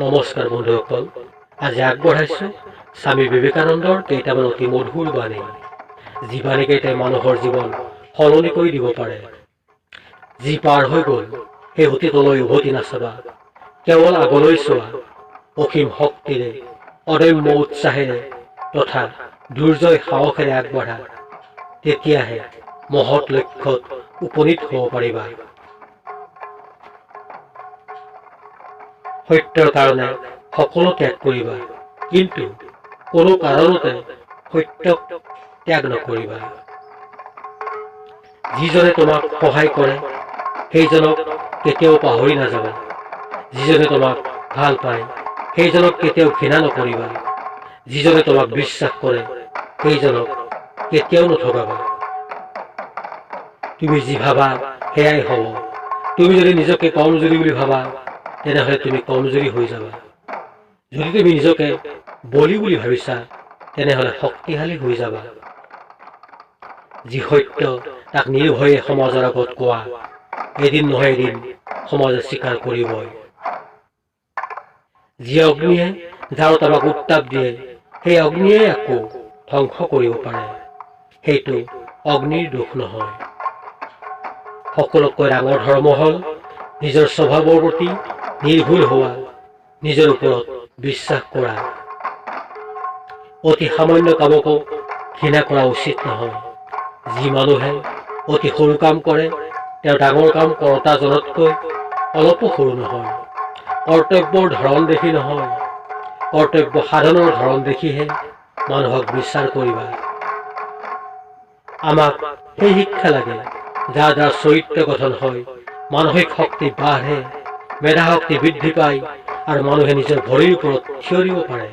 নমস্কাৰ বন্ধুসকল, আজি আগবঢ়াইছোঁ স্বামী বিবেকানন্দৰ কেইটামান অতি মধুৰ বাণী, যি বাণীকেইটাই মানুহৰ জীৱন সলনি কৰি দিব পাৰে। যি পাৰ হৈ গ'ল সেই অতীতলৈ উভতি নাচাবা, কেৱল আগলৈ চোৱা। অসীম শক্তিৰে, অদম্য উৎসাহেৰে তথা দুৰ্জয় সাহসেৰে আগবাঢ়া, তেতিয়াহে মহৎ লক্ষ্যত উপনীত হ'ব পাৰিবা। সত্যৰ কাৰণে সকলো ত্যাগ কৰিবা, কিন্তু কোনো কাৰণতে সত্যক ত্যাগ নকৰিবা। যিজনে তোমাক সহায় কৰে সেইজনক কেতিয়াও পাহৰি নাযাবা। যিজনে তোমাক ভাল পায় সেইজনক কেতিয়াও ঘৃণা নকৰিবা। যিজনে তোমাক বিশ্বাস কৰে সেইজনক কেতিয়াও নঠগাবা। তুমি যি ভাবা সেয়াই হ'ব। তুমি যদি নিজকে কমজুৰি বুলি ভাবা, তেনেহ'লে তুমি কমজুৰি হৈ যাবা। যদি তুমি নিজকে বলি বুলি ভাবিছা, তেনেহ'লে শক্তিশালী হৈ যাবা। যি সত্য তাক নিৰ্ভয়ে সমাজৰ আগত কোৱা, এদিন নহয় এদিন সমাজে স্বীকাৰ কৰিবই। যি অগ্নিয়ে যাৰ তোমাক উত্তাপ দিয়ে, সেই অগ্নিয়ে আকৌ ধ্বংস কৰিব পাৰে। সেইটো অগ্নিৰ দোষ নহয়। সকলোতকৈ ডাঙৰ ধৰ্ম হ'ল নিজৰ স্বভাৱৰ প্ৰতি নিৰ্ভুল হোৱা, নিজৰ ওপৰত বিশ্বাস কৰা। অতি সামান্য কামকো ঘৃণা কৰা উচিত নহয়। যি মানুহে অতি সৰু কাম কৰে, তেওঁ ডাঙৰ কাম কৰোঁতাজনতকৈ অলপো সৰু নহয়। কৰ্তব্যৰ ধৰণ দেখি নহয়, কৰ্তব্য সাধনৰ ধৰণ দেখিহে মানুহক বিচাৰ কৰিবা। আমাক সেই শিক্ষা লাগে, যাৰ দ্বাৰা চৰিত্ৰ গঠন হয়, মানসিক শক্তি বাঢ়ে, মেধা শক্তি বৃদ্ধি পায় আৰু মানুহে নিজৰ ভৰিৰ ওপৰত থিয় দিব পাৰে।